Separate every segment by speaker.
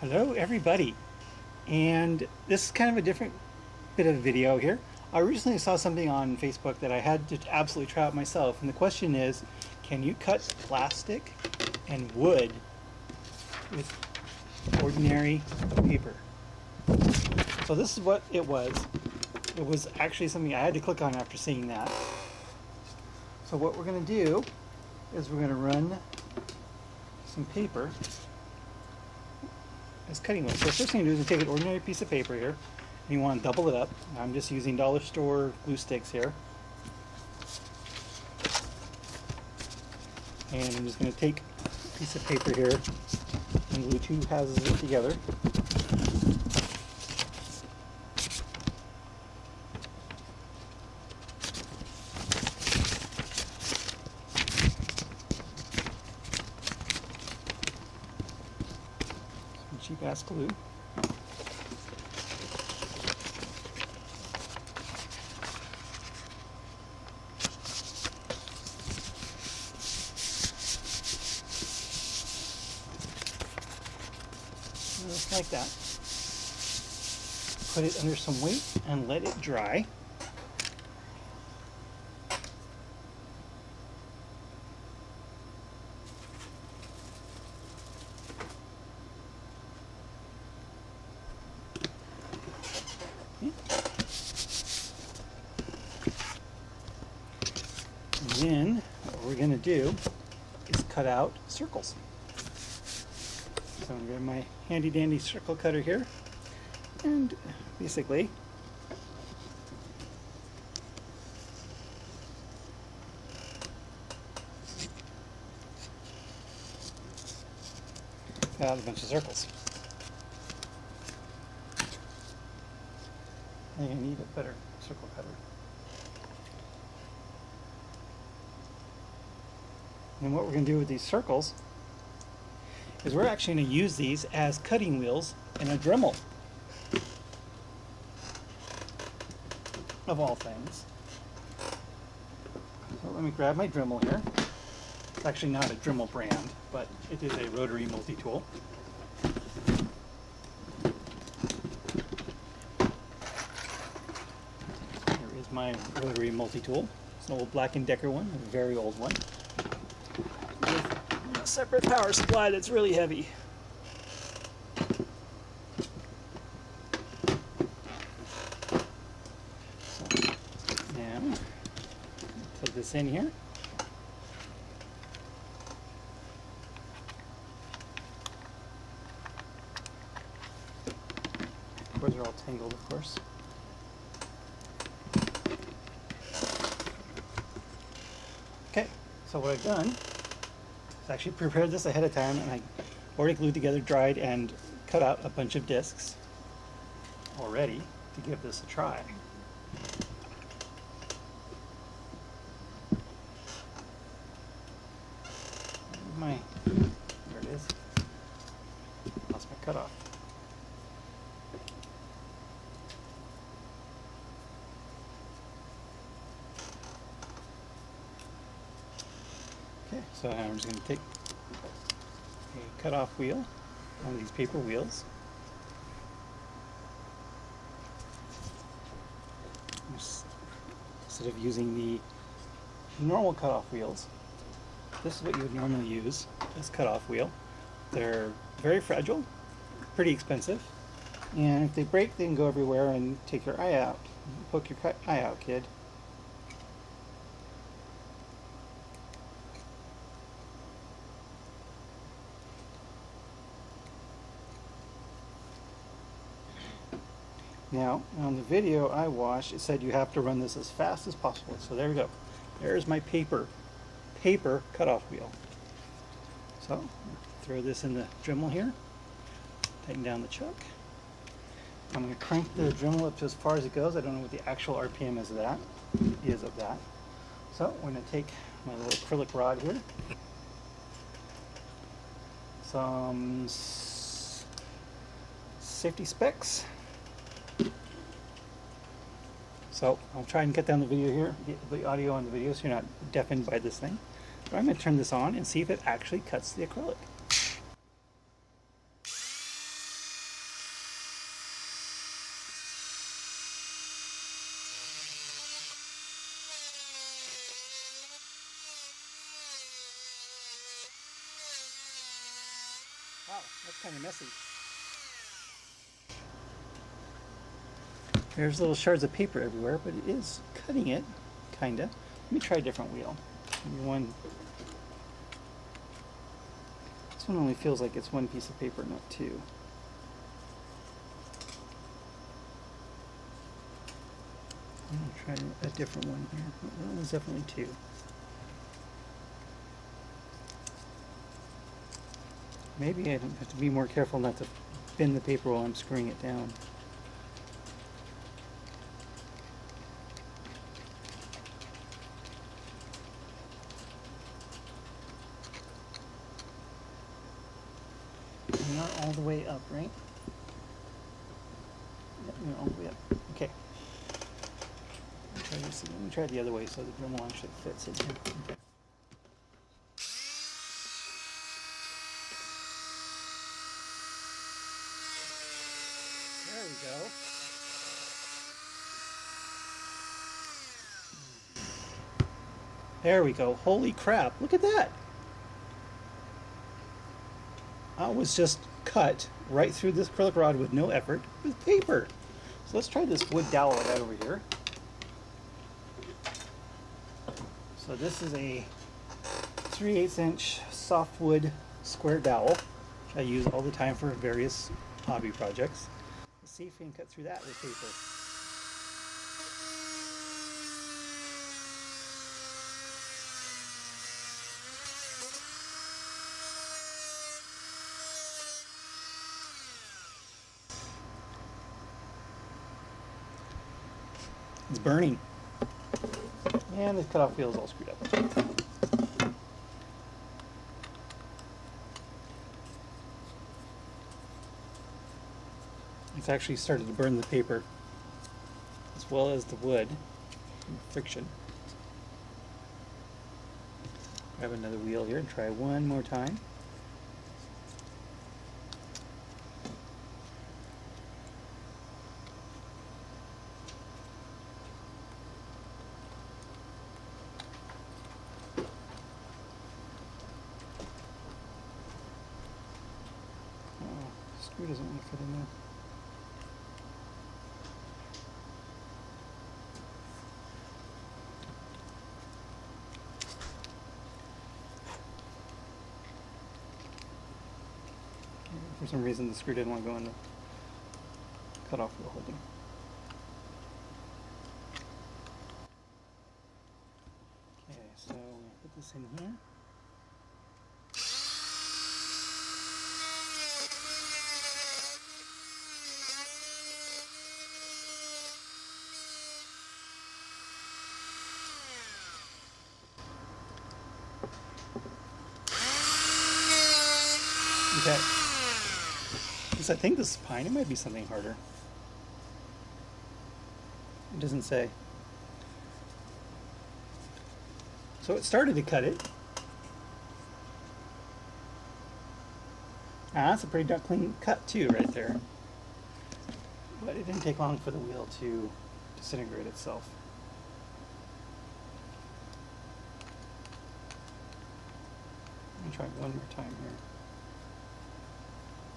Speaker 1: Hello everybody, and this is kind of a different bit of video here. I recently saw something on Facebook that I had to absolutely try out myself, and the question is, can you cut plastic and wood with ordinary paper? So this is what it was. It was actually something I had to click on after seeing that. So what we're going to do is we're going to run some paper as cutting wheel. So the first thing you do is take an ordinary piece of paper here, and you want to double it up. I'm just using dollar store glue sticks here. And I'm just going to take a piece of paper here and glue two halves of it together. Some cheap ass glue. Just like that. Put it under some weight and let it dry. Okay. And then what we're going to do is cut out circles. So I'm going to grab my handy dandy circle cutter here, and basically cut out a bunch of circles. I think I need a better circle cutter. And what we're going to do with these circles is we're actually going to use these as cutting wheels in a Dremel, of all things. So let me grab my Dremel here. It's actually not a Dremel brand, but it is a rotary multi-tool. Here is my rotary multi-tool. It's an old Black & Decker one, a very old one, with a separate power supply that's really heavy. So now, put this in here. Of course, they're all tangled, of course. Okay, so what I've done is actually prepared this ahead of time, and I already glued together, dried, and cut out a bunch of discs already to give this a try. There it is. Lost my cutoff. Okay, so I'm just going to take a cutoff wheel on these paper wheels. Instead of using the normal cutoff wheels, this is what you would normally use, this cutoff wheel. They're very fragile, pretty expensive, and if they break, they can go everywhere and take your eye out. Poke your eye out, kid. Now, on the video I watched, it said you have to run this as fast as possible. So there we go. There's my paper cutoff wheel. So, throw this in the Dremel here. Tighten down the chuck. I'm going to crank the Dremel up to as far as it goes. I don't know what the actual RPM is of that. So, we're going to take my little acrylic rod here. Some safety specs. So I'll try and get down the video here, get the audio on the video so you're not deafened by this thing. But I'm going to turn this on and see if it actually cuts the acrylic. Wow, that's kind of messy. There's little shards of paper everywhere, but it is cutting it, kinda. Let me try a different wheel. Maybe one. This one only feels like it's one piece of paper, not two. I'm gonna try a different one here. That one's definitely two. Maybe I have to be more careful not to bend the paper while I'm screwing it down. We're not all the way up, right? Yep, we're all the way up. Okay. Let me try it the other way so the Dremel actually fits in here. Okay. There we go. There we go. Holy crap. Look at that. I was just cut right through this acrylic rod with no effort with paper. So let's try this wood dowel I got over here. So this is a 3/8 inch softwood square dowel, which I use all the time for various hobby projects. Let's see if we can cut through that with paper. It's burning. And the cutoff wheel is all screwed up. It's actually started to burn the paper as well as the wood from friction. Grab another wheel here and try one more time. Screw doesn't want to fit in there. For some reason the screw didn't want to go in the cutoff wheel holding. Okay, so we'll put this in here. Okay. Because I think this is pine, it might be something harder. It doesn't say. So it started to cut it. Ah, that's a pretty darn clean cut too right there. But it didn't take long for the wheel to disintegrate itself. Let me try one more time here.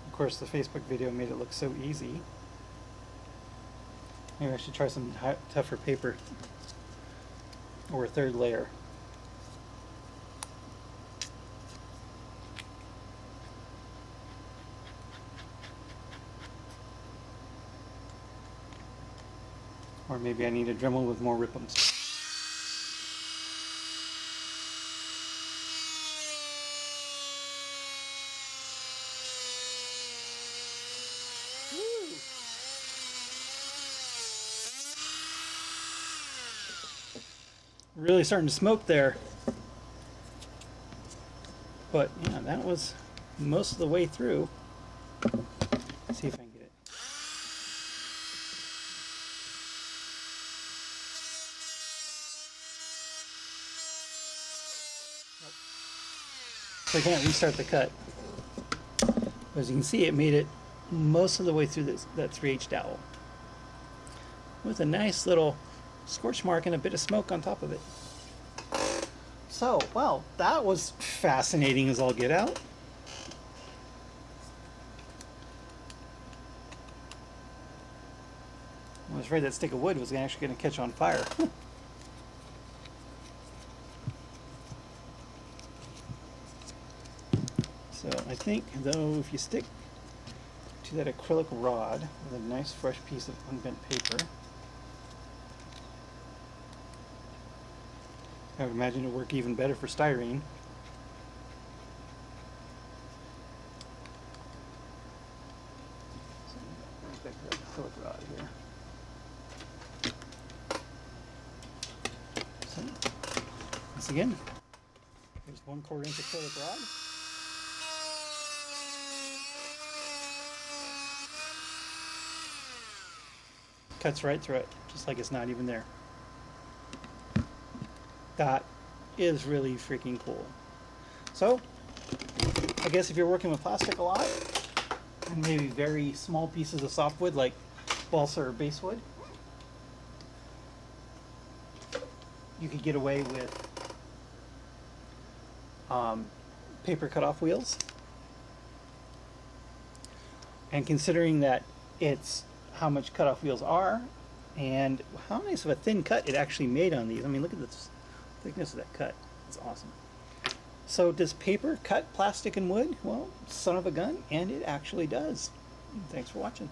Speaker 1: Of course, the Facebook video made it look so easy. Maybe I should try some tougher paper or a third layer. Or maybe I need a Dremel with more rippums. Really starting to smoke there. But yeah, that was most of the way through. Let's see if I can get it. Nope. So I can't restart the cut. But as you can see, it made it most of the way through that 3H dowel with a nice little scorch mark and a bit of smoke on top of it. So, well, that was fascinating as all get out. was afraid that stick of wood was actually going to catch on fire. So I think, though, if you stick to that acrylic rod with a nice fresh piece of unbent paper, I would imagine it would work even better for styrene. So back to that acrylic rod here. So once again, here's 1/4 inch acrylic rod. Cuts right through it, just like it's not even there. That is really freaking cool. So, I guess if you're working with plastic a lot, and maybe very small pieces of softwood like balsa or basswood, you could get away with paper cutoff wheels. And considering that it's how much cutoff wheels are and how nice of a thin cut it actually made on these. I mean, look at the thickness of that cut. It's awesome. So does paper cut plastic and wood? Well, son of a gun, and it actually does. Thanks for watching.